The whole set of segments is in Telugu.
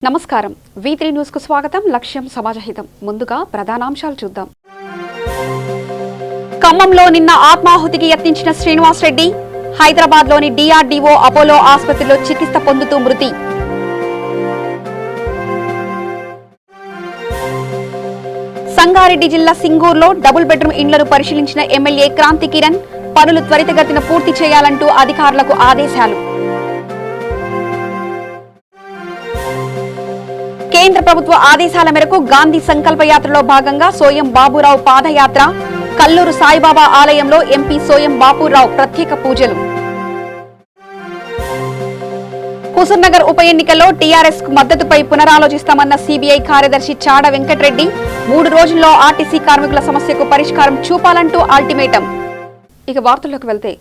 నమస్కారం V3 న్యూస్ కు స్వాగతం. లక్ష్యం సమాజహితం. ముందుగా ప్రధానాంశాలు చూద్దాం. ఖమ్మంలో నిన్న ఆత్మాహుతికి యత్నించిన శ్రీనివాస్ రెడ్డి హైదరాబాద్ లోని DRDO అపోలో ఆసుపత్రిలో చికిత్స పొందుతూ మృతి. సంగారెడ్డి జిల్లా సింగూరులో డబుల్ బెడ్రూమ్ ఇండ్లను పరిశీలించిన ఎమ్మెల్యే క్రాంతి కిరణ్ పనులు త్వరితగతిన పూర్తి చేయాలంటూ అధికారులకు ఆదేశాలు. కేంద్ర ప్రభుత్వ ఆదేశాల మేరకు గాంధీ సంకల్ప యాత్రలో భాగంగా సోయం బాబురావు పాదయాత్ర. కల్లూరు సాయిబాబా ఆలయంలో ఎంపీ సోయం బాపురావు ప్రత్యేక పూజలు. హుజూర్నగర్ ఉప ఎన్నికల్లో టీఆర్ఎస్ కు మద్దతుపై పునరాలోచిస్తామన్న సిబిఐ కార్యదర్శి చాడ వెంకటరెడ్డి 3 రోజుల్లో ఆర్టీసీ కార్మికుల సమస్యకు పరిష్కారం చూపాలంటూ అల్టిమేటం. ఇక వార్తల్లోకి వెళ్తే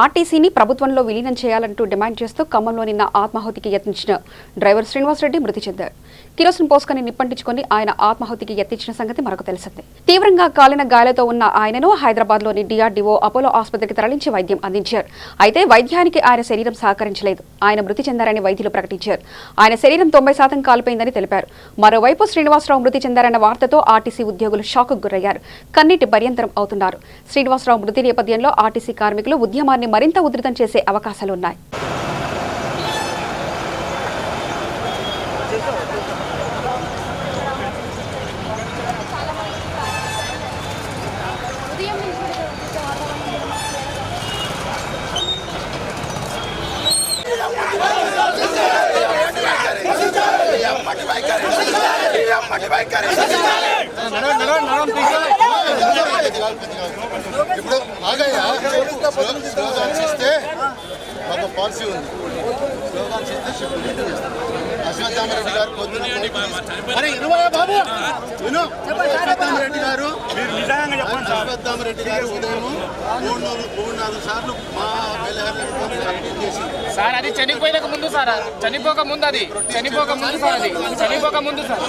ఆర్టీసీని ప్రభుత్వంలో విలీనం చేయాలంటూ డిమాండ్ చేస్తూ ఖమ్మంలో నిన్న ఆత్మాహుతికి యత్నించిన డ్రైవర్ శ్రీనివాస్ రెడ్డి మృతి చెందారు. కిరోసిన్ పోసుకొని నిప్పంటించుకొని ఆయన ఆత్మాహుతికి యత్నించిన సంగతి మరొక తెలిసిందే. తీవ్రంగా కాలిన గాయాలతో ఉన్న ఆయనను హైదరాబాద్ లోని DRDO అపోలో ఆసుపత్రికి తరలించి వైద్యం అందించారు. అయితే వైద్యానికి ఆయన శరీరం సహకరించలేదు. ఆయన మృతి చెందారని వైద్యులు ప్రకటించారు. ఆయన శరీరం 90% కాలిపోయిందని తెలిపారు. మరోవైపు శ్రీనివాసరావు మృతి చెందారన్న వార్తతో ఆర్టీసీ ఉద్యోగులు షాక్కు గురయ్యారు. కన్నీటి పర్యంతరం అవుతున్నారు. శ్రీనివాసరావు మృతి నేపథ్యంలో ఆర్టీసీ కార్మికులు ఉద్యమాన్ని మరింత ఉధృతం చేసే అవకాశాలున్నాయి. ఇప్పుడు స్లోగాన్ చేస్తే మాకు పాలసీ ఉంది. స్లోగాన్ చేస్తే అశ్వత్థామరెడ్డి గారు పొద్దున అశ్వత్థామరెడ్డి గారు ఉదయం 3-4 సార్లు మా సార్ అది చనిపోయక ముందు సార్ చనిపోక ముందు అది చనిపోక ముందు సార్ అది చనిపోక ముందు సార్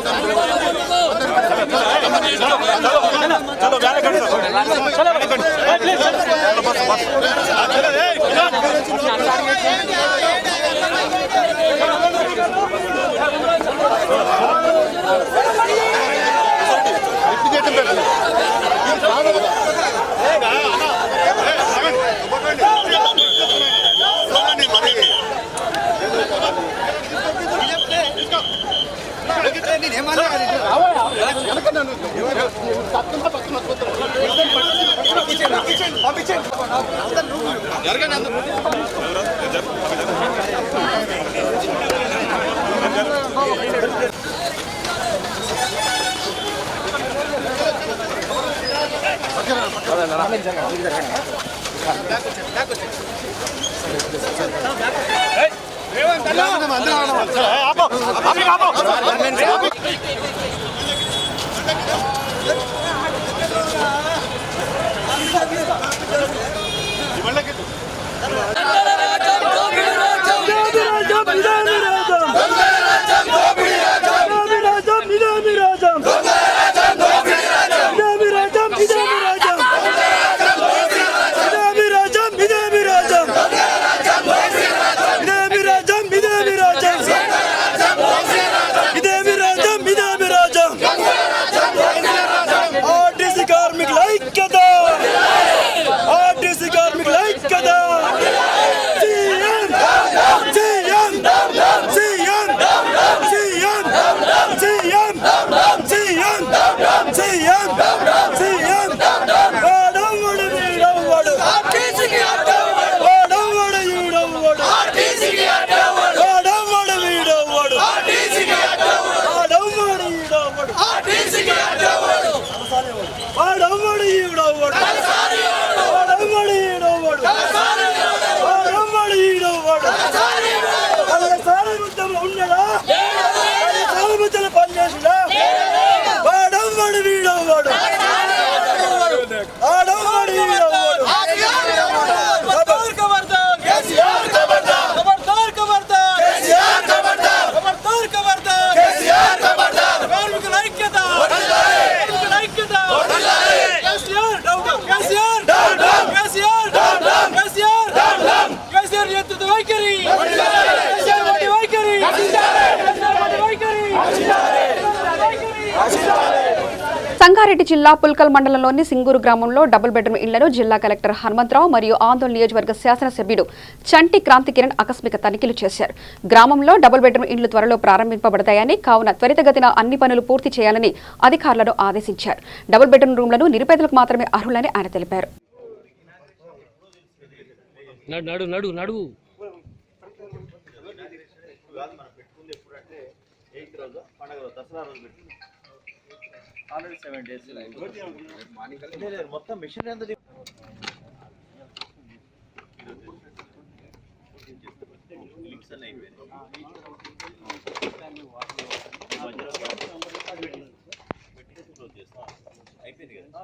ఇదే సంగారెడ్డి జిల్లా పుల్కల్ మండలంలోని సింగూరు గ్రామంలో డబుల్ బెడ్రూమ్ ఇళ్లను జిల్లా కలెక్టర్ హనుమంతరావు మరియు ఆందోళన నియోజకవర్గ శాసనసభ్యుడు చంటి క్రాంతికిరణ్ ఆకస్మిక తనిఖీలు చేశారు. గ్రామంలో డబుల్ బెడ్రూమ్ ఇళ్లు త్వరలో ప్రారంభింపబడతాయని, కావున త్వరితగతిన అన్ని పనులు పూర్తి చేయాలని అధికారులను ఆదేశించారు. డబుల్ బెడ్రూమ్ రూమ్లను నిరుపేదలకు మాత్రమే అర్హులని ఆయన తెలిపారు. ఆల్రెడీ 7 days మొత్తం మిషన్ ఎంత అయిపోయింది కదా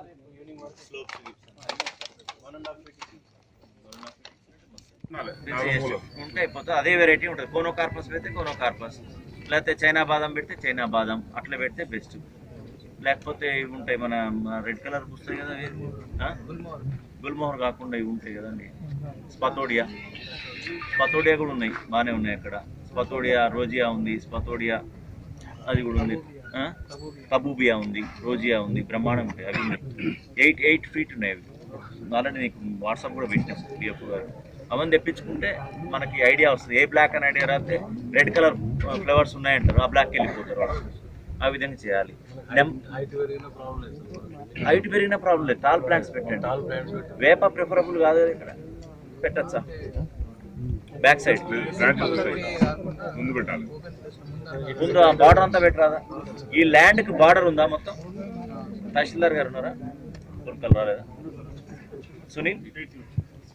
ఉంటాయి మొత్తం అదే వెరైటీ ఉంటుంది. కోనోకార్పస్ పెడితే కోనోకార్పస్, లేకపోతే చైనా బాదం పెడితే చైనా బాదం, అట్లా పెడితే బెస్ట్. లేకపోతే ఇవి ఉంటాయి మన రెడ్ కలర్ వస్తాయి కదా, గుల్మోహర్ కాకుండా ఇవి ఉంటాయి కదండి, స్పతోడియా కూడా ఉన్నాయి, బాగానే ఉన్నాయి అక్కడ. స్పతోడియా, రోజియా ఉంది, స్పతోడియా అది కూడా ఉంది, కబూబియా ఉంది, రోజియా ఉంది, బ్రహ్మాండం ఉంటాయి. అవి ఉన్నాయి 8 feet ఉన్నాయి. అవి ఆల్రెడీ నీకు వాట్సాప్ కూడా పెట్టాం డిఎఫ్ గారు. అవన్నీ తెప్పించుకుంటే మనకి ఐడియా వస్తుంది. ఏ బ్లాక్ అని ఐడియా రాస్తే రెడ్ కలర్ ఫ్లవర్స్ ఉన్నాయంటారు, ఆ బ్లాక్కి వెళ్ళిపోతారు వాళ్ళు. ఆ విధంగా చేయాలి. హైట్ పెరిగిన ప్రాబ్లం లేదు, టాల్ ప్లాంట్స్ పెట్టండి. వేప ప్రిఫరబుల్ కాదు కదా ఇక్కడ, పెట్టచ్చా? బ్యాక్ సైడ్ ముందు ఆ బార్డర్ అంతా పెట్టరాదా? ఈ ల్యాండ్కి బార్డర్ ఉందా మొత్తం? తహసీల్దార్ గారు ఉన్నారా? దొరకలు రాలేదా? సునీల్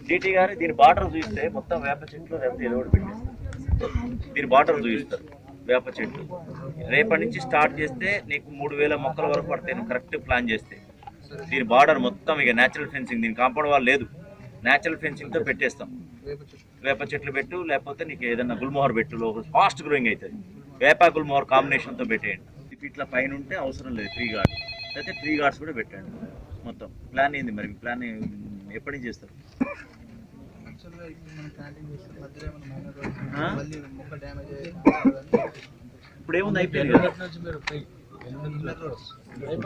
డిటి గారు దీని బార్డర్ చూపిస్తే మొత్తం వేప చెట్లు రేపు ఏదో ఒకటి పెట్టేస్తారు. దీని బార్డర్ చూపిస్తారు వేప చెట్లు. రేపటి నుంచి స్టార్ట్ చేస్తే నీకు 3000 మొక్కల వరకు పడతాయి నువ్వు కరెక్ట్ ప్లాన్ చేస్తే. దీని బార్డర్ మొత్తం ఇక న్యాచురల్ ఫెన్సింగ్, దీని కాంపౌండ్ వాల్ లేదు, న్యాచురల్ ఫెన్సింగ్తో పెట్టేస్తాం. వేప చెట్లు పెట్టు, లేకపోతే నీకు ఏదన్నా గుల్మోహర్ పెట్టు, ఫాస్ట్ గ్రోయింగ్ అవుతుంది. వేప గుల్మోహర్ కాంబినేషన్తో పెట్టేయండి. ఇట్లా పైన ఉంటే అవసరం లేదు ట్రీ గార్డ్, అయితే ట్రీ గార్డ్స్ కూడా పెట్టండి. మొత్తం ప్లాన్ ఏంది మరి? ప్లాన్ ఎప్పటి నుంచి చేస్తారు? ఇప్పుడు ఏముంది, అయిపోయింది కదా,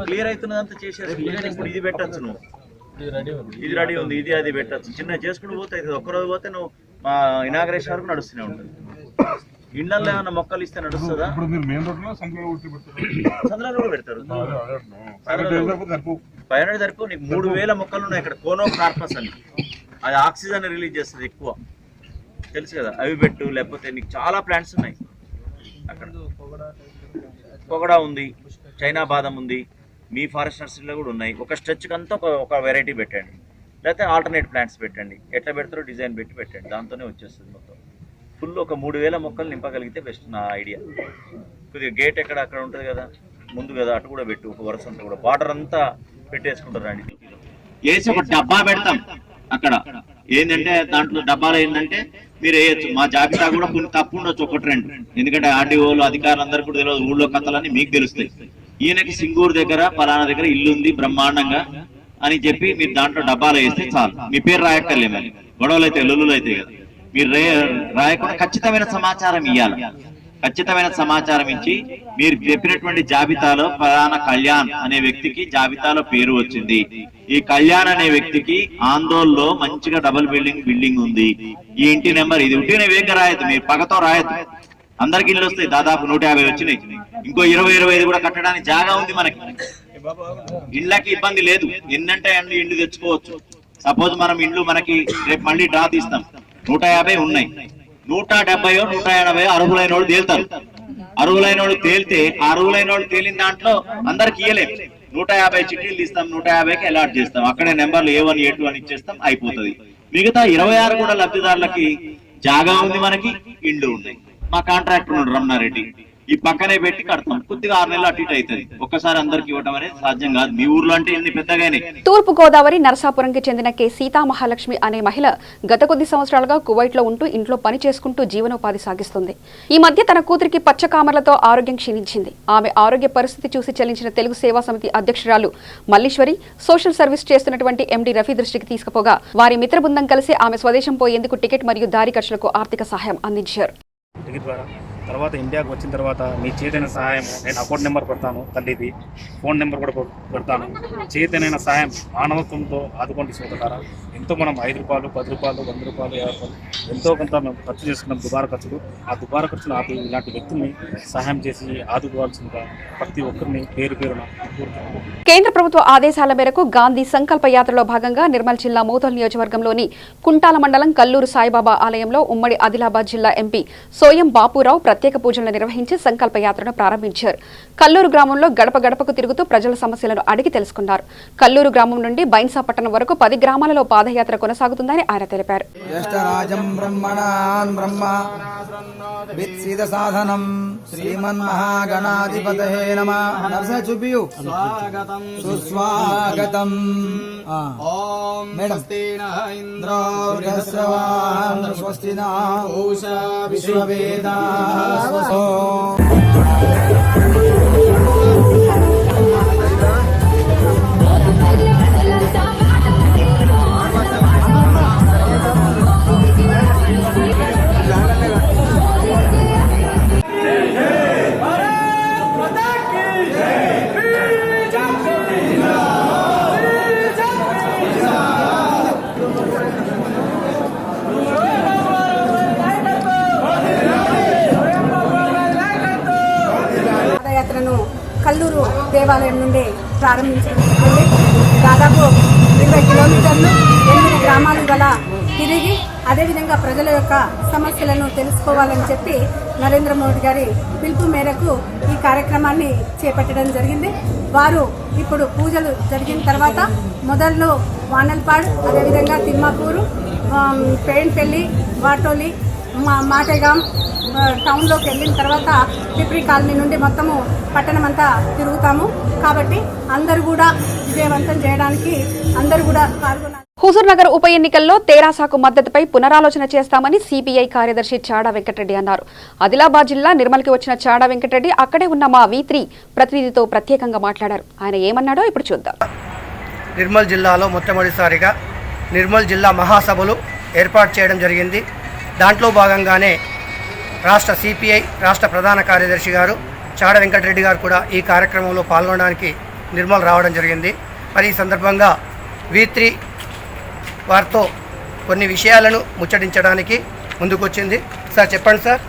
క్లియర్ అవుతున్నదంతా చేసేసి ఇప్పుడు ఇది పెట్టచ్చు నువ్వు, ఇది రెడీ ఉంది, ఇది అది పెట్టచ్చు. చిన్న చేసుకుంటూ పోతే అవుతుంది. ఒక్కరోజు పోతే నువ్వు మా ఇనాగరేషన్ వరకు నడుస్తూనే ఉంటుంది. ఇండ్లలో ఏమన్నా మొక్కలు ఇస్తే నడుస్తుందా? సందులలో కూడా పెడతారు. 500 సరిపో. నీకు 3000 మొక్కలు ఉన్నాయి ఇక్కడ. కోనోకార్పస్ అని, అది ఆక్సిజన్ రిలీజ్ చేస్తుంది ఎక్కువ, తెలుసు కదా. అవి పెట్టు, లేకపోతే నీకు చాలా ప్లాంట్స్ ఉన్నాయి అక్కడ. పొగడా ఉంది, చైనా బాదం ఉంది, మీ ఫారెస్ట్ నర్సరీలో కూడా ఉన్నాయి. ఒక స్ట్రెచ్కి అంతా ఒక వెరైటీ పెట్టండి, లేకపోతే ఆల్టర్నేట్ ప్లాంట్స్ పెట్టండి. ఎట్లా పెడతారో డిజైన్ పెట్టి పెట్టండి, దాంతోనే వచ్చేస్తుంది మొత్తం. ఫుల్ ఒక 3000 మొక్కలు నింపగలిగితే బెస్ట్ నా ఐడియా. కొద్దిగా గేట్ ఎక్కడ అక్కడ ఉంటుంది కదా ముందు కదా, అటు కూడా పెట్టు. ఒక వరుస అంతా కూడా బార్డర్ అంతా పెట్టేసుకుంటారు అండి. వేసి ఒక డబ్బా పెడతాం అక్కడ. ఏంటంటే దాంట్లో డబ్బాలో ఏంటంటే మీరు వేయచ్చు. మా జాబితా కూడా కొన్ని తప్పు ఉండొచ్చు, 1-2. ఎందుకంటే ఆర్డీఓలు అధికారులు అందరికీ కూడా తెలియదు, ఊళ్ళో కథలన్నీ మీకు తెలుస్తాయి. ఈయనకి సింగూరు దగ్గర పలానా దగ్గర ఇల్లు ఉంది బ్రహ్మాండంగా అని చెప్పి మీరు దాంట్లో డబ్బాలో వేస్తే చాలు. మీ పేరు రాయక్కర్లే, మరి గొడవలు అయితే లొల్లులు అయితే కదా. మీరు రాయకుండా ఖచ్చితమైన సమాచారం ఇవ్వాలి. ఖచ్చితమైన సమాచారం ఇచ్చి మీరు చెప్పినటువంటి జాబితాలో ప్రధాన కళ్యాణ్ అనే వ్యక్తికి జాబితాలో పేరు వచ్చింది. ఈ కళ్యాణ్ అనే వ్యక్తికి ఆందోళనలో మంచిగా డబుల్ బిల్డింగ్ ఉంది, ఈ ఇంటి నెంబర్ ఇది. ఉంటే వేగంగా రాయద్దు, మీరు పగతో రాయద్దు. అందరికి ఇల్లు వస్తాయి, దాదాపు 150 వచ్చినాయి. ఇంకో 20-25 కూడా కట్టడానికి జాగా ఉంది మనకి. ఇళ్ళకి ఇబ్బంది లేదు, ఎన్నంటే అన్ని ఇండ్లు తెచ్చుకోవచ్చు. సపోజ్ మనం ఇండ్లు మనకి రేపు మళ్ళీ డ్రా తీస్తాం, 150 ఉన్నాయి. 170 180 అర్హులైన వాళ్ళు తేలుతారు. అర్హులైన వాళ్ళు తేలితే అర్హులైన వాళ్ళు తేలిన దాంట్లో అందరికి ఇయ్యలేము. 150 చిట్టీలు తీస్తాం, 150కి అలాట్ చేస్తాం. అక్కడే నెంబర్లు A1 A2 అని ఇచ్చేస్తాం, అయిపోతుంది. మిగతా 26 కూడా లబ్ధిదారులకి జాగా ఉంది, మనకి ఇండ్లు ఉన్నాయి. మా కాంట్రాక్టర్ ఉన్నాడు రమణారెడ్డి, ఈ పక్కనే పెట్టి కడతాం. కొద్దిగా 6 నెలలు అటు ఇటు అవుతుంది. ఒక్కసారి అందరికి ఇవ్వడం అనేది సాధ్యం కాదు. మీ ఊర్లో అంటే ఎన్ని పెద్దగానే. తూర్పు గోదావరి నరసాపురంకి చెందిన కె సీతా మహాలక్ష్మి అనే మహిళ గత కొద్ది సంవత్సరాలుగా కువైట్ లో ఉంటూ ఇంట్లో పని చేసుకుంటూ జీవనోపాధి సాగిస్తుంది. ఈ మధ్య తన కూతురికి పచ్చకామర్లతో ఆరోగ్యం క్షీణించింది. ఆమె ఆరోగ్య పరిస్థితి చూసి చెల్లించిన తెలుగు సేవా సమితి అధ్యక్షురాలు మల్లీశ్వరి సోషల్ సర్వీస్ చేస్తున్నటువంటి ఎండి రఫీ దృష్టికి తీసుకుపోగా వారి మిత్ర బృందం కలిసి ఆమె స్వదేశం పోయేందుకు టికెట్ మరియు దారి ఖర్చులకు ఆర్థిక సహాయం అందించారు. తర్వాత ఇండియాకి వచ్చిన తర్వాత మీ చేతైన సహాయం, నేను అకౌంట్ నెంబర్ పెడతాను, తల్లిది ఫోన్ నెంబర్ కూడా పెడతాను. చేతనైన సాయం మానవత్వంతో ఆదుకోండి సోదరులారా. ఎంతో మనం 5 రూపాయలు, 10 రూపాయలు, 100 రూపాయలు, 50 రూపాయలు ఎంతో కొంత మేము ఖర్చు చేసుకున్నాం, దుబారా ఖర్చులు. ఆ దుబారా ఖర్చులు ఆపి ఇలాంటి వ్యక్తుల్ని సహాయం చేసి ఆదుకోవాల్సిందిగా ప్రతి ఒక్కరిని పేరు పేరున కోరుతున్నాను. కేంద్ర ప్రభుత్వ ఆదేశాల మేరకు గాంధీ సంకల్ప యాత్రలో భాగంగా నిర్మల్ జిల్లా మోతల్ నియోజకవర్గంలోని కుంటాల మండలం కల్లూరు సాయిబాబా ఆలయంలో ఉమ్మడి ఆదిలాబాద్ జిల్లా ఎంపీ సోయం బాపురావు ప్రత్యేక పూజలు నిర్వహించి సంకల్ప యాత్రను ప్రారంభించారు. కల్లూరు గ్రామంలో గడప గడపకు తిరుగుతూ ప్రజల సమస్యలను అడిగి తెలుసుకున్నారు. కల్లూరు గ్రామం నుండి బైన్సా పట్టణం వరకు 10 గ్రామాలలో పాదయాత్ర కొనసాగుతుందని ఆయన తెలిపారు. పాదయాత్రను కల్లూరు దేవాలయం నుండి ప్రారంభించడం. దాదాపు 20 కిలోమీటర్లు 8 గ్రామాలు గల తిరిగి అదేవిధంగా ప్రజల యొక్క సమస్యలను తెలుసుకోవాలని చెప్పి నరేంద్ర మోడీ గారి పిలుపు మేరకు ఈ కార్యక్రమాన్ని చేపట్టడం జరిగింది. వారు ఇప్పుడు పూజలు జరిగిన తర్వాత మొదల్లో వానల్పాడ్, అదేవిధంగా తిమ్మాపూరు, పేన్పల్లి, వాటోలి, మాటేగాం టౌన్లోకి వెళ్ళిన తర్వాత పిప్రి కాలనీ నుండి మొత్తము పట్టణం అంతా తిరుగుతాము. కాబట్టి అందరూ కూడా విజయవంతం చేయడానికి అందరూ కూడా పాల్గొన్నారు. హుజూర్నగర్ ఉప ఎన్నికల్లో తెరాసకు మద్దతుపై పునరాలోచన చేస్తామని సిపిఐ కార్యదర్శి చాడా వెంకటరెడ్డి అన్నారు. ఆదిలాబాద్ జిల్లా నిర్మల్కి వచ్చిన చాడా వెంకటరెడ్డి అక్కడే ఉన్న మా V3 ప్రతినిధితో ప్రత్యేకంగా మాట్లాడారు. ఆయన ఏమన్నాడో ఇప్పుడు చూద్దాం. నిర్మల్ జిల్లాలో మొట్టమొదటిసారిగా నిర్మల్ జిల్లా మహాసభలు ఏర్పాటు చేయడం జరిగింది. దాంట్లో భాగంగానే రాష్ట్ర సిపిఐ రాష్ట్ర ప్రధాన కార్యదర్శి గారు చాడా వెంకటరెడ్డి గారు కూడా ఈ కార్యక్రమంలో పాల్గొనడానికి నిర్మల్ రావడం జరిగింది. మరి ఈ సందర్భంగా V3 వారితో కొన్ని విషయాలను ముచ్చటించడానికి ముందుకొచ్చింది. సార్ చెప్పండి సార్,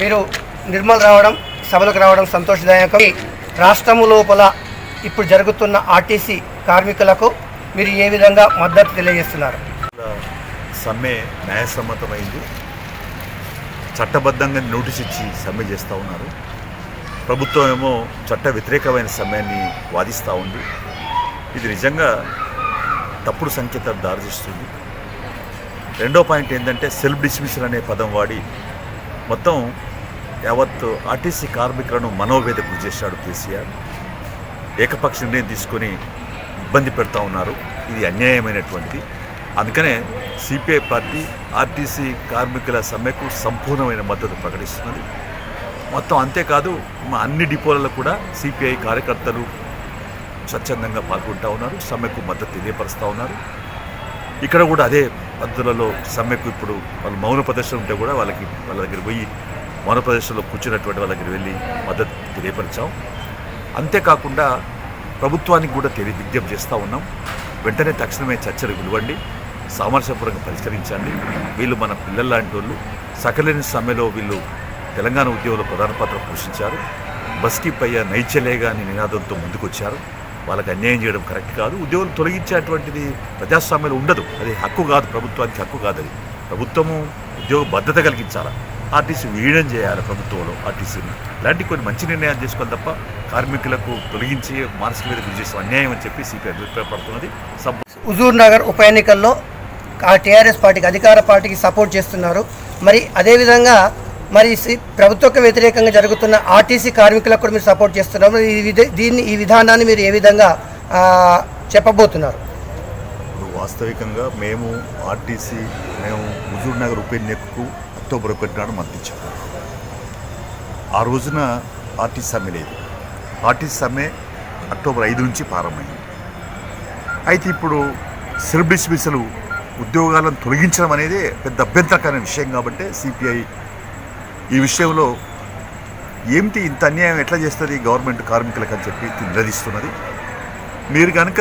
మీరు నిర్మల్ రావడం, సభలకు రావడం సంతోషదాయకం. రాష్ట్రం లోపల ఇప్పుడు జరుగుతున్న ఆర్టీసీ కార్మికులకు మీరు ఏ విధంగా మద్దతు తెలియజేస్తున్నారు? సమ్మె న్యాయసమ్మతమైంది. చట్టబద్ధంగా నోటీస్ ఇచ్చి సమ్మె చేస్తూ ఉన్నారు. ప్రభుత్వం ఏమో చట్ట వ్యతిరేకమైన సమ్మెని వాదిస్తూ ఉంది. ఇది నిజంగా తప్పుడు సంకేతాలు దారితీస్తుంది. రెండో పాయింట్ ఏంటంటే సెల్ఫ్ డిస్మిసల్ అనే పదం వాడి మొత్తం యావత్ ఆర్టీసీ కార్మికులను మనోవేదకు గురి చేశాడు కేసీఆర్. ఏకపక్ష నిర్ణయం తీసుకొని ఇబ్బంది పెడతా ఉన్నారు. ఇది అన్యాయమైనటువంటిది. అందుకనే సిపిఐ పార్టీ ఆర్టీసీ కార్మికుల సమ్మెకు సంపూర్ణమైన మద్దతు ప్రకటిస్తున్నది. మొత్తం అంతేకాదు అన్ని డిపోలలో కూడా సిపిఐ కార్యకర్తలు స్వచ్ఛందంగా పాల్గొంటూ ఉన్నారు, సమ్మెకు మద్దతు తెలియపరుస్తూ ఉన్నారు. ఇక్కడ కూడా అదే పద్ధతులలో సమ్మెకు ఇప్పుడు వాళ్ళు మౌన ప్రదర్శన ఉంటే కూడా వాళ్ళ దగ్గర పోయి మౌన ప్రదర్శనలో కూర్చున్నటువంటి వాళ్ళ దగ్గర వెళ్ళి మద్దతు తెలియపరిచాం. అంతేకాకుండా ప్రభుత్వానికి కూడా విజ్ఞప్తి చేస్తూ ఉన్నాం. వెంటనే తక్షణమే చర్చలు పిలవండి, సామరస్యపూర్వకంగా పరిష్కరించండి. వీళ్ళు మన పిల్లల లాంటి వాళ్ళు. సకలేని సమ్మెలో వీళ్ళు తెలంగాణ ఉద్యోగుల ప్రధాన పాత్ర పోషించారు. బస్కి పయ్య నైచలేగా అని నినాదంతో ముందుకొచ్చారు. వాళ్ళకి అన్యాయం చేయడం కరెక్ట్ కాదు. ఉద్యోగులు తొలగించేటువంటిది ప్రజాస్వామ్యంలో ఉండదు. అది హక్కు కాదు, ప్రభుత్వానికి హక్కు కాదు. అది ప్రభుత్వము ఉద్యోగ భద్రత కలిగించాలి. ఆర్టీసీ విలీనం చేయాలి ప్రభుత్వంలో ఆర్టీసీని. ఇలాంటి కొన్ని మంచి నిర్ణయాలు చేసుకోవాలి తప్ప కార్మికులకు తొలగించి మానసిక మీద గురి చేసే అన్యాయం అని చెప్పి సిపిఐ అభిప్రాయపడుతున్నది. హుజూర్ నగర్ ఉప ఎన్నికల్లో టీఆర్ఎస్ పార్టీకి, అధికార పార్టీకి సపోర్ట్ చేస్తున్నారు. మరి అదేవిధంగా మరి ప్రభుత్వకు వ్యతిరేకంగా జరుగుతున్న ఆర్టీసీ కార్మికులకు కూడా మీరు సపోర్ట్ చేస్తున్నారు. ఈ విధానాన్ని మీరు ఏ విధంగా చెప్పబోతున్నారు? వాస్తవికంగా మేము హుజూర్ నగర్ ఉప ఎన్నికకు అక్టోబర్ 1 నాడు మద్దతిచ్చాం. ఆ రోజున ఆర్టీసీ సమ్మె లేదు. ఆర్టీసీ సమ్మె అక్టోబర్ 5 నుంచి ప్రారంభమైంది. అయితే ఇప్పుడు సెల్ఫ్ డిస్మిసల్ ఉద్యోగాలను తొలగించడం అనేది పెద్ద అభ్యంతరకరమైన విషయం. కాబట్టి సిపిఐ ఈ విషయంలో ఏమిటి ఇంత అన్యాయం ఎట్లా చేస్తుంది గవర్నమెంట్ కార్మికులకు అని చెప్పి నిలదీస్తున్నది. మీరు కనుక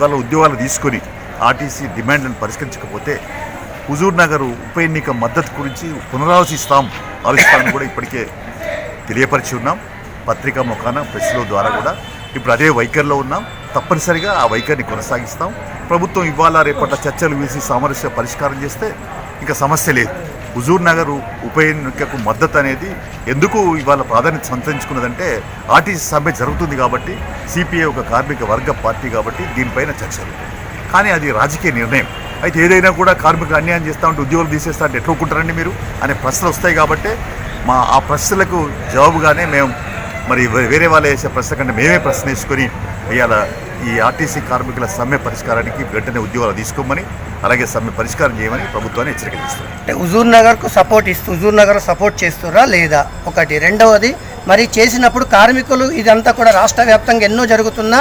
వాళ్ళ ఉద్యోగాలు తీసుకొని ఆర్టీసీ డిమాండ్లను పరిష్కరించకపోతే హుజూర్ నగర్ ఉప ఎన్నిక మద్దతు గురించి ఆలోచిస్తామని కూడా ఇప్పటికే తెలియపరిచి ఉన్నాం. పత్రికా ముఖాన ప్రెస్లో ద్వారా కూడా ఇప్పుడు అదే వైఖరిలో ఉన్నాం. తప్పనిసరిగా ఆ వైఖరిని కొనసాగిస్తాం. ప్రభుత్వం ఇవాళ రేపట్ల చర్చలు వేసి సామరస్య పరిష్కారం చేస్తే ఇంకా సమస్య లేదు. హుజూర్ నగర్ ఉప ఎన్నికకు మద్దతు అనేది ఎందుకు ఇవాళ ప్రాధాన్యత సంతరించుకున్నదంటే ఆర్టీసీ సమ్మె జరుగుతుంది కాబట్టి, సిపిఐ ఒక కార్మిక వర్గ పార్టీ కాబట్టి దీనిపైన చర్చలు. కానీ అది రాజకీయ నిర్ణయం. అయితే ఏదైనా కూడా కార్మికులు అన్యాయం చేస్తూ ఉంటే ఉద్యోగులు తీసేస్తా అంటే ఎట్లా ఒప్పుకుంటారండి మీరు అనే ప్రశ్నలు వస్తాయి. కాబట్టి ఆ ప్రశ్నలకు జవాబుగానే మేము మరి వేరే వాళ్ళు వేసే ప్రశ్న కంటే మేమే ప్రశ్న వేసుకొని ఇవాళ ఈ ఆర్టీసీ కార్మికుల సమ్మె పరిష్కారానికి వెంటనే ఉద్యోగాలు తీసుకోమని, అలాగే సమ్మె పరిష్కారం చేయమని ప్రభుత్వాన్ని హెచ్చరిక చేస్తారు. అంటే హుజూర్ నగర్కు హుజూర్ నగర్ సపోర్ట్ చేస్తురా లేదా ఒకటి. రెండవది, మరి చేసినప్పుడు కార్మికులు ఇదంతా కూడా రాష్ట్ర వ్యాప్తంగా ఎన్నో జరుగుతున్నా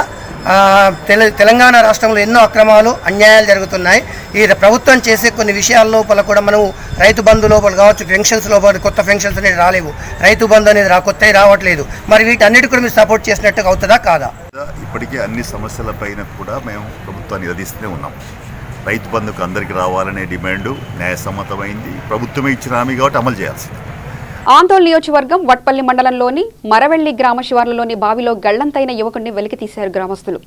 తెలంగాణ రాష్ట్రంలో ఎన్నో అక్రమాలు అన్యాయాలు జరుగుతున్నాయి. ఈ ప్రభుత్వం చేసే కొన్ని విషయాల లోపల కూడా మనం రైతు బంధు లోపల కావచ్చు, పెన్షన్స్ లోపల కొత్త పెన్షన్స్ అనేది రాలేవు, రైతు బంధు అనేది కొత్తవి రావట్లేదు. మరి వీటన్నిటి కూడా మీరు సపోర్ట్ చేసినట్టుగా అవుతుందా కాదా? ఇప్పటికే అన్ని సమస్యలపైన కూడా మేము ప్రభుత్వాన్ని నిలదీస్తూనే ఉన్నాం. రైతు బంధుకు అందరికీ రావాలనే డిమాండు న్యాయసమ్మతమైంది. ప్రభుత్వమే ఇచ్చిన హామీ కాబట్టి అమలు చేయాల్సింది. ఆందోళన నియోజకవర్గం వట్పల్లి మండలంలోని మరవెల్లి గ్రామ శివార్లలోని బావిలో గళ్లంతైన యువకుడిని వెలికి తీశారు గ్రామస్తులు.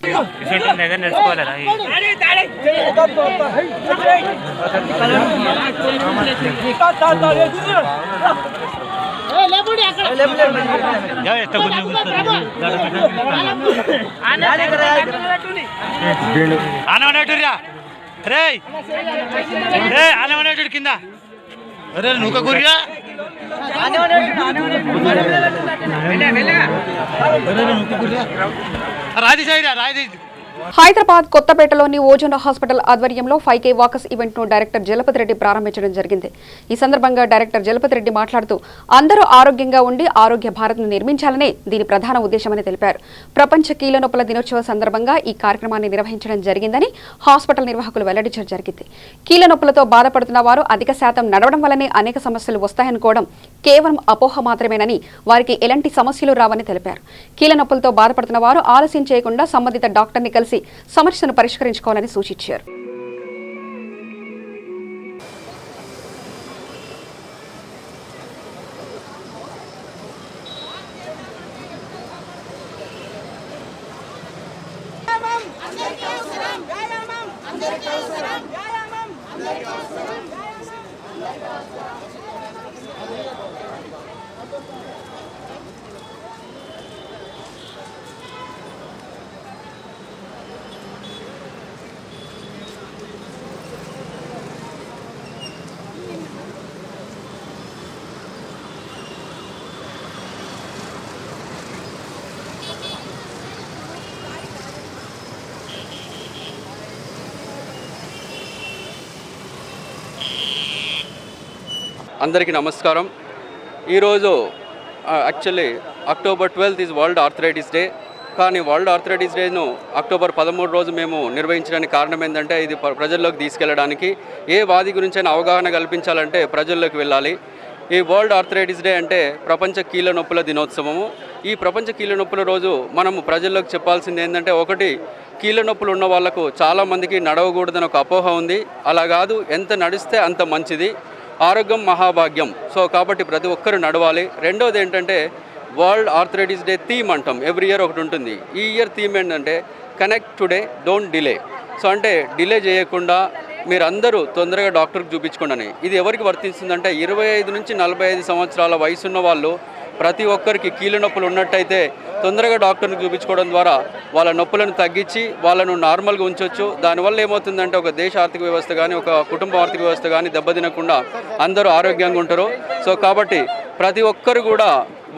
కింద నువ్వు గురియా హైదరాబాద్ కొత్తపేటలోని ఓజోన్ హాస్పిటల్ ఆధ్వర్యంలో 5K వాకర్స్ ఈవెంట్ ను డైరెక్టర్ జలపతి రెడ్డి ప్రారంభించడం జరిగింది. ఈ సందర్భంగా డైరెక్టర్ జలపతి రెడ్డి మాట్లాడుతూ అందరూ ఆరోగ్యంగా ఉండి ఆరోగ్య భారత్ ను నిర్మించాలనే దీని ప్రధాన ఉద్దేశమని తెలిపారు. ప్రపంచ కీళ్ళనొప్పుల దినోత్సవ సందర్భంగా ఈ కార్యక్రమాన్ని నిర్వహించడం జరిగిందని హాస్పిటల్ నిర్వాహకులు వెల్లడించడం జరిగింది. కీళ్ళనొప్పులతో బాధపడుతున్న వారు అధిక శాతం నడవడం వల్లనే అనేక సమస్యలు వస్తాయనుకోవడం కేవలం అపోహ మాత్రమేనని, వారికి ఎలాంటి సమస్యలు రావని తెలిపారు. కీళ్ళనొప్పులతో బాధపడుతున్న వారు ఆలస్యం చేయకుండా సంబంధిత డాక్టర్ని కలిసి సమస్యను పరిష్కరించుకోవాలని సూచించారు. అందరికీ నమస్కారం. ఈరోజు actually October 12th is world arthritis day. కానీ వరల్డ్ ఆర్థరైటిస్ డేను అక్టోబర్ 13 రోజు మేము నిర్వహించడానికి కారణం ఏంటంటే ఇది ప్రజల్లోకి తీసుకెళ్లడానికి, ఏ వ్యాధి గురించైనా అవగాహన కల్పించాలంటే ప్రజల్లోకి వెళ్ళాలి. ఈ వరల్డ్ ఆర్థరైటిస్ డే అంటే ప్రపంచ కీళ్ళ నొప్పుల దినోత్సవము. ఈ ప్రపంచ కీళ్ళ నొప్పుల రోజు మనము ప్రజల్లోకి చెప్పాల్సింది ఏంటంటే, ఒకటి, కీళ్ళ నొప్పులు ఉన్న వాళ్లకు చాలామందికి నడవకూడదని ఒక అపోహ ఉంది. అలా కాదు, ఎంత నడిస్తే అంత మంచిది. ఆరోగ్యం మహాభాగ్యం. సో కాబట్టి ప్రతి ఒక్కరు నడవాలి. రెండోది ఏంటంటే, వరల్డ్ ఆర్థరైటిస్ డే థీమ్ అంటాం, ఎవ్రీ ఇయర్ ఒకటి ఉంటుంది. ఈ ఇయర్ థీమ్ ఏంటంటే connect today don't delay. So అంటే డిలే చేయకుండా మీరందరూ తొందరగా డాక్టర్కి చూపించుకోండి. ఇది ఎవరికి వర్తిస్తుందంటే 25 నుంచి 45 సంవత్సరాల వయసున్న వాళ్ళు ప్రతి ఒక్కరికి కీళ్ళ నొప్పులు ఉన్నట్టయితే తొందరగా డాక్టర్ని చూపించుకోవడం ద్వారా వాళ్ళ నొప్పులను తగ్గించి వాళ్ళను నార్మల్గా ఉంచవచ్చు. దానివల్ల ఏమవుతుందంటే ఒక దేశ ఆర్థిక వ్యవస్థ కానీ ఒక కుటుంబ ఆర్థిక వ్యవస్థ కానీ దెబ్బతినకుండా అందరూ ఆరోగ్యంగా ఉంటారు. సో కాబట్టి ప్రతి ఒక్కరు కూడా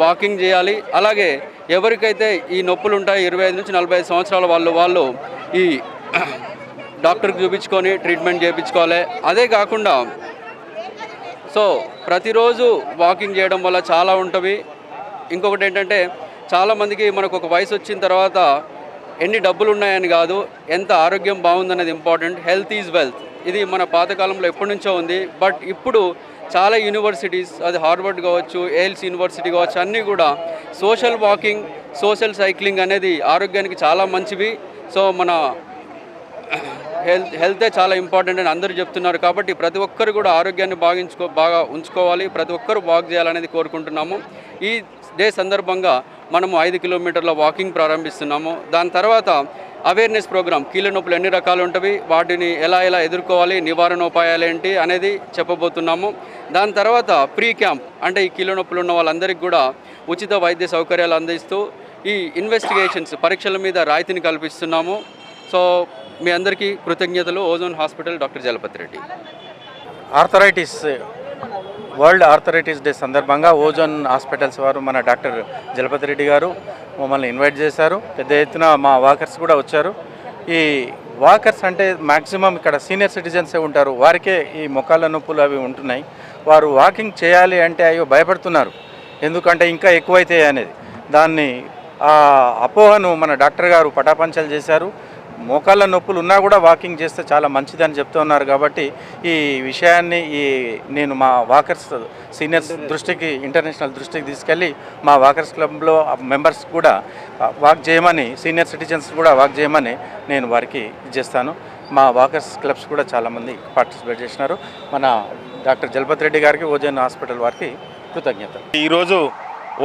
వాకింగ్ చేయాలి. అలాగే ఎవరికైతే ఈ నొప్పులు ఉంటాయి 25 నుంచి 45 సంవత్సరాల వాళ్ళు ఈ డాక్టర్కి చూపించుకొని ట్రీట్మెంట్ చేయించుకోవాలి. అదే కాకుండా సో ప్రతిరోజు వాకింగ్ చేయడం వల్ల చాలా ఉంటుంది. ఇంకొకటి ఏంటంటే, చాలామందికి మనకు ఒక వయసు వచ్చిన తర్వాత ఎన్ని డబ్బులు ఉన్నాయని కాదు, ఎంత ఆరోగ్యం బాగుందనేది ఇంపార్టెంట్. Health is wealth. ఇది మన పాతకాలంలో ఎప్పటి నుంచో ఉంది. బట్ ఇప్పుడు చాలా యూనివర్సిటీస్, అది హార్వర్డ్ కావచ్చు, ఏఎల్స్ యూనివర్సిటీ కావచ్చు, అన్నీ కూడా సోషల్ వాకింగ్, సోషల్ సైక్లింగ్ అనేది ఆరోగ్యానికి చాలా మంచివి. సో మన హెల్తే చాలా ఇంపార్టెంట్ అని అందరూ చెప్తున్నారు. కాబట్టి ప్రతి ఒక్కరు కూడా ఆరోగ్యాన్ని బాగా ఉంచుకోవాలి, ప్రతి ఒక్కరు వాక్ చేయాలనేది కోరుకుంటున్నాము. ఈ డే సందర్భంగా మనము 5 కిలోమీటర్ల వాకింగ్ ప్రారంభిస్తున్నాము. దాని తర్వాత అవేర్నెస్ ప్రోగ్రామ్, కీళ్ళ నొప్పులు ఎన్ని రకాలు ఉంటవి, వాటిని ఎలా ఎదుర్కోవాలి, నివారణోపాయాలు ఏంటి అనేది చెప్పబోతున్నాము. దాని తర్వాత ప్రీ క్యాంప్, అంటే ఈ కీళ్ళ నొప్పులు ఉన్న వాళ్ళందరికీ కూడా ఉచిత వైద్య సౌకర్యాలు అందిస్తూ ఈ ఇన్వెస్టిగేషన్స్, పరీక్షల మీద రాయితీని కల్పిస్తున్నాము. సో మీ అందరికీ కృతజ్ఞతలు. Ozone hospital, doctor Jalapathi Reddy. Arthritis world arthritis day సందర్భంగా ఓజోన్ హాస్పిటల్స్ వారు మన డాక్టర్ జలపతి రెడ్డి గారు మమ్మల్ని ఇన్వైట్ చేశారు. పెద్ద ఎత్తున మా వాకర్స్ కూడా వచ్చారు. ఈ వాకర్స్ అంటే మ్యాక్సిమం ఇక్కడ సీనియర్ సిటిజన్సే ఉంటారు, వారికే ఈ మోకాళ్ళ నొప్పులు అవి ఉంటున్నాయి. వారు వాకింగ్ చేయాలి అంటే అయ్యో భయపడుతున్నారు, ఎందుకంటే ఇంకా ఎక్కువైతాయి అనేది. దాన్ని ఆ అపోహను మన డాక్టర్ గారు పటాపంచలు చేశారు. మోకాళ్ళ నొప్పులు ఉన్నా కూడా వాకింగ్ చేస్తే చాలా మంచిదని చెప్తున్నారు. కాబట్టి ఈ విషయాన్ని నేను మా వాకర్స్ సీనియర్స్ దృష్టికి, ఇంటర్నేషనల్ దృష్టికి తీసుకెళ్ళి మా వాకర్స్ క్లబ్లో మెంబర్స్ కూడా వాక్ చేయమని, సీనియర్ సిటిజన్స్ కూడా వాక్ చేయమని నేను వారికి చేస్తాను. మా వాకర్స్ క్లబ్స్ కూడా చాలామంది పార్టిసిపేట్ చేసినారు. మన డాక్టర్ జలపతి రెడ్డి గారికి, ఓజోన్ హాస్పిటల్ వారికి కృతజ్ఞతలు. ఈరోజు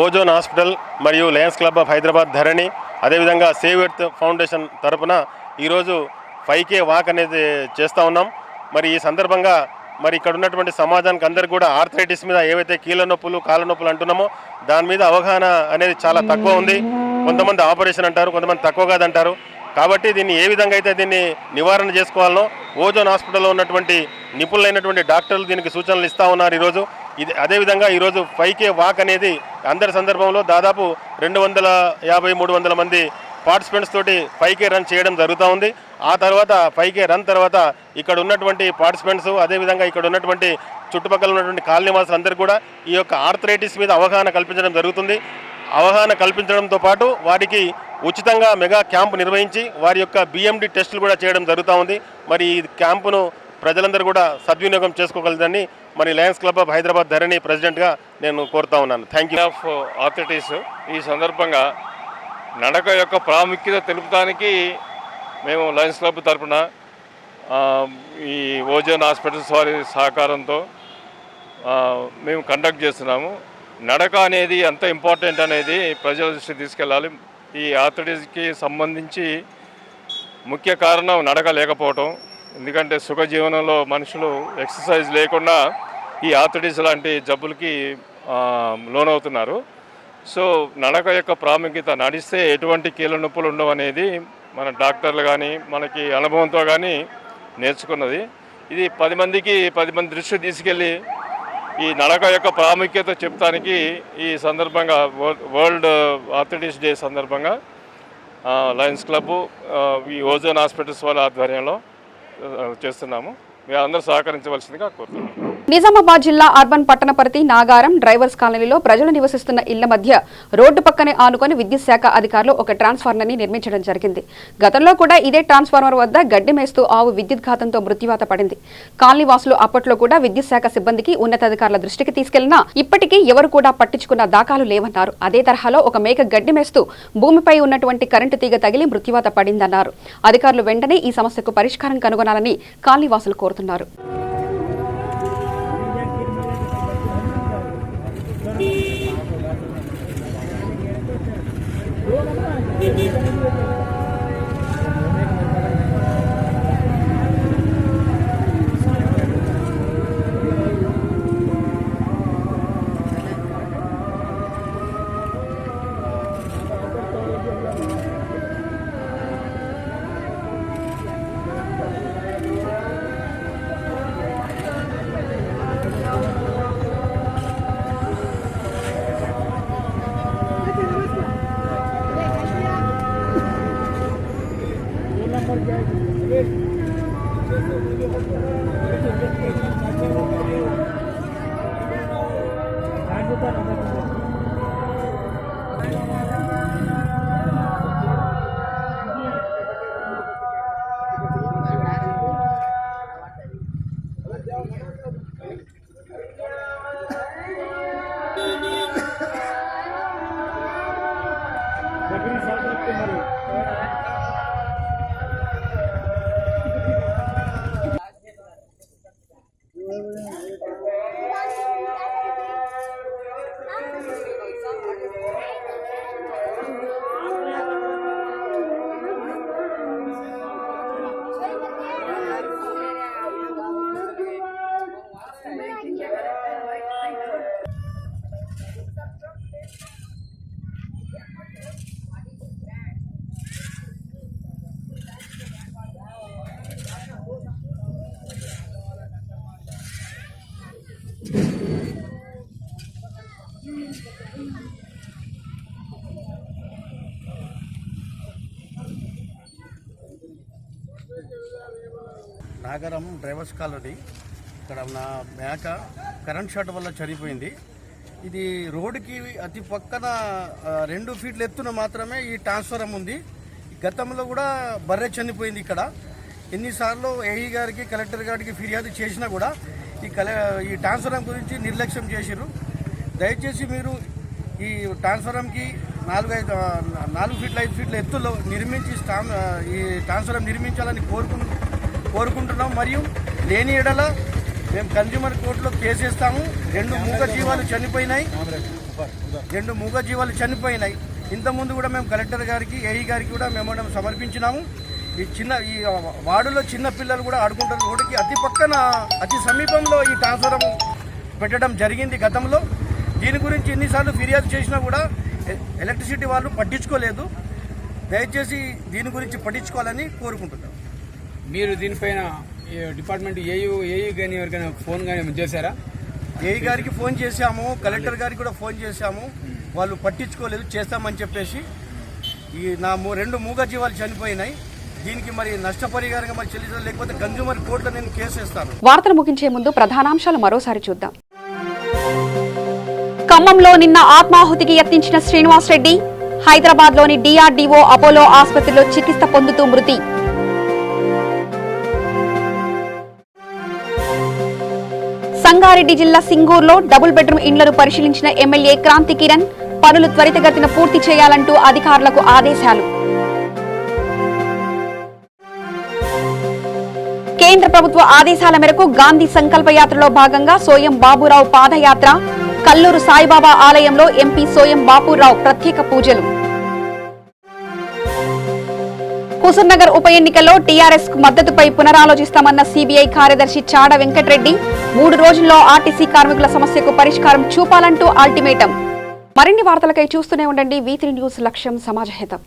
ఓజోన్ హాస్పిటల్ మరియు లయన్స్ క్లబ్ ఆఫ్ హైదరాబాద్ ధరణి, అదేవిధంగా సేవ్ ఎర్త్ ఫౌండేషన్ తరపున ఈరోజు 5K వాక్ అనేది చేస్తూ ఉన్నాం. మరి ఈ సందర్భంగా మరి ఇక్కడ ఉన్నటువంటి సమాజానికి అందరికీ కూడా ఆర్థరైటిస్ మీద, ఏవైతే కీళ్ళ నొప్పులు, కాళ్ళ నొప్పులు అంటున్నామో దాని మీద అవగాహన అనేది చాలా తక్కువ ఉంది. కొంతమంది ఆపరేషన్ అంటారు, కొంతమంది తక్కువ కాదంటారు. కాబట్టి దీన్ని ఏ విధంగా అయితే దీన్ని నివారణ చేసుకోవాలనో ఓజోన్ హాస్పిటల్లో ఉన్నటువంటి నిపుణులైనటువంటి డాక్టర్లు దీనికి సూచనలు ఇస్తూ ఉన్నారు ఈరోజు. అదేవిధంగా ఈరోజు 5K వాక్ అనేది అందరి సందర్భంలో దాదాపు 250-300 మంది పార్టిసిపెంట్స్ తోటి 5K రన్ చేయడం జరుగుతూ ఉంది. ఆ తర్వాత 5K రన్ తర్వాత ఇక్కడ ఉన్నటువంటి పార్టిసిపెంట్స్, అదేవిధంగా ఇక్కడ ఉన్నటువంటి చుట్టుపక్కల ఉన్నటువంటి కాలనీవాసులు అందరూ కూడా ఈ యొక్క ఆర్థరైటిస్ మీద అవగాహన కల్పించడం జరుగుతుంది. అవగాహన కల్పించడంతో పాటు వారికి ఉచితంగా మెగా క్యాంపు నిర్వహించి వారి యొక్క BMD టెస్టులు కూడా చేయడం జరుగుతూ ఉంది. మరి ఈ క్యాంపును ప్రజలందరూ కూడా సద్వినియోగం చేసుకోగలదని మరి లయన్స్ క్లబ్ ఆఫ్ హైదరాబాద్ ధరణి ప్రెసిడెంట్గా నేను కోరుతా ఉన్నాను. Thank you. ఆఫ్ ఆర్థరైటిస్ ఈ సందర్భంగా నడక యొక్క ప్రాముఖ్యత తెలుపడానికి మేము లయన్స్ క్లబ్ తరఫున ఈ ఓజోన్ హాస్పిటల్స్ వారి సహకారంతో మేము కండక్ట్ చేస్తున్నాము. నడక అనేది ఎంత ఇంపార్టెంట్ అనేది ప్రజల దృష్టికి తీసుకెళ్ళాలి. ఈ ఆర్థరైటిస్కి సంబంధించి ముఖ్య కారణం నడక లేకపోవటం. ఎందుకంటే సుఖ జీవనంలో మనుషులు ఎక్సర్సైజ్ లేకుండా ఈ ఆర్థరైటిస్ లాంటి జబ్బులకి లోనవుతున్నారు. సో నడక యొక్క ప్రాముఖ్యత, నడిస్తే ఎటువంటి కీళ్ళ నొప్పులు ఉండవు అనేది మన డాక్టర్లు కానీ మనకి అనుభవంతో కానీ నేర్చుకున్నది. ఇది 10 మంది దృష్టి తీసుకెళ్ళి ఈ నడక యొక్క ప్రాముఖ్యత చెప్తానికి ఈ సందర్భంగా వరల్డ్ ఆర్థరైటిస్ డే సందర్భంగా లయన్స్ క్లబ్ ఈ ఓజోన్ హాస్పిటల్స్ వాళ్ళ ఆధ్వర్యంలో చేస్తున్నాము. మీరు అందరూ సహకరించవలసిందిగా కోరుతున్నాము. నిజామాబాద్ జిల్లా అర్బన్ పట్టణ పరిధి నాగారం డ్రైవర్స్ కాలనీలో ప్రజలు నివసిస్తున్న ఇళ్ల మధ్య రోడ్డు పక్కనే ఆనుకొని విద్యుత్ శాఖ అధికారులు ఒక ట్రాన్స్ఫార్మర్ ని నిర్మించడం జరిగింది. గతంలో కూడా ఇదే ట్రాన్స్ఫార్మర్ వద్ద గడ్డి మేస్తూ ఆవు విద్యుత్ ఘాతంతో మృత్యువాత పడింది. కాలనీ వాసులు అప్పట్లో కూడా విద్యుత్ శాఖ సిబ్బందికి ఉన్నతాధికారుల దృష్టికి తీసుకెళ్లినా ఇప్పటికీ ఎవరు కూడా పట్టించుకున్న దాఖలు లేవన్నారు. అదే తరహాలో ఒక మేక గడ్డి మేస్తూ భూమిపై ఉన్నటువంటి కరెంటు తీగ తగిలి మృత్యువాత పడిందన్నారు. అధికారులు వెంటనే ఈ సమస్యకు పరిష్కారం కనుగొనాలని కాలనీ వాసులు కోరుతున్నారు. Nagaram drivers colony. ఇక్కడ నా మేక కరెంట్ షాట్ వల్ల చనిపోయింది. ఇది రోడ్డుకి అతి పక్కన 2 ఫీట్ల ఎత్తున మాత్రమే ఈ ట్రాన్స్ఫారం ఉంది. గతంలో కూడా బర్రె చనిపోయింది ఇక్కడ. ఎన్నిసార్లు ఏఈ గారికి కలెక్టర్ గారికి ఫిర్యాదు చేసినా కూడా ఈ ట్రాన్స్ఫారం గురించి నిర్లక్ష్యం చేసిరు. దయచేసి మీరు ఈ ట్రాన్స్ఫారంకి 4 ఫీట్ల 5 ఫీట్ల ఎత్తులో నిర్మించి ఈ ట్రాన్స్ఫారం నిర్మించాలని కోరుకుంటున్నాం. మరియు లేని ఎడల మేము కన్జ్యూమర్ కోర్టులో కేసు వేస్తాము. 2 మూగ జీవాలు చనిపోయినాయి. ఇంతకుముందు కూడా మేము కలెక్టర్ గారికి ఏఈ గారికి కూడా మెమోరాండం సమర్పించినాము. ఈ వార్డులో చిన్న పిల్లలు కూడా ఆడుకుంటారు. రోడ్డుకి అతి సమీపంలో ఈ ట్రాన్స్ఫారం పెట్టడం జరిగింది గతంలో. దీని గురించి ఎన్నిసార్లు ఫిర్యాదు చేసినా కూడా ఎలక్ట్రిసిటీ వాళ్ళు పట్టించుకోలేదు. దయచేసి దీని గురించి పట్టించుకోవాలని కోరుకుంటున్నాం. మీరు దీనిపైన డిపార్ట్మెంట్ ఏయూ కానీ ఎవరికైనా ఫోన్ కానీ చేశారా? ఏఈ గారికి ఫోన్ చేశాము, కలెక్టర్ గారికి కూడా ఫోన్ చేశాము. వాళ్ళు పట్టించుకోలేదు. చేస్తామని చెప్పేసి నా 2 మూగ జీవాలు చనిపోయినాయి. దీనికి మరి నష్టపరిహారంగా మరి చెల్లించాలి, లేకపోతే కన్జ్యూమర్ కోర్టులో నేను కేసు వేస్తాను. వార్తలు ముగించే ముందు ప్రధానాంశాలు మరోసారి చూద్దాం. ఖమ్మంలో నిన్న ఆత్మాహుతికి యత్నించిన శ్రీనివాస్ రెడ్డి హైదరాబాద్లోని డిఆర్డీఓ అపోలో ఆసుపత్రిలో చికిత్స పొందుతూ మృతి. సంగారెడ్డి జిల్లా సింగూరులో డబుల్ బెడ్రూమ్ ఇండ్లను పరిశీలించిన ఎమ్మెల్యే క్రాంతి కిరణ్ పనులు త్వరితగతిన పూర్తి చేయాలంటూ అధికారులకు ఆదేశాలు. కేంద్ర ప్రభుత్వ ఆదేశాల మేరకు గాంధీ సంకల్ప యాత్రలో భాగంగా సోయం బాబురావు పాదయాత్ర. కల్లూరు సాయిబాబా ఆలయంలో ఎంపీ సోయం బాపురావు ప్రత్యేక పూజలు. హుజూర్నగర్ ఉప ఎన్నికల్లో టీఆర్ఎస్ కు మద్దతుపై పునరాలోచిస్తామన్న సిబిఐ కార్యదర్శి చాడ వెంకటరెడ్డి 3 రోజుల్లో ఆర్టీసీ కార్మికుల సమస్యకు పరిష్కారం చూపాలంటూ అల్టిమేటం. మరిన్ని వార్తలకై చూస్తూనే ఉండండి V3 న్యూస్. లక్ష్యం సమాజ హితం.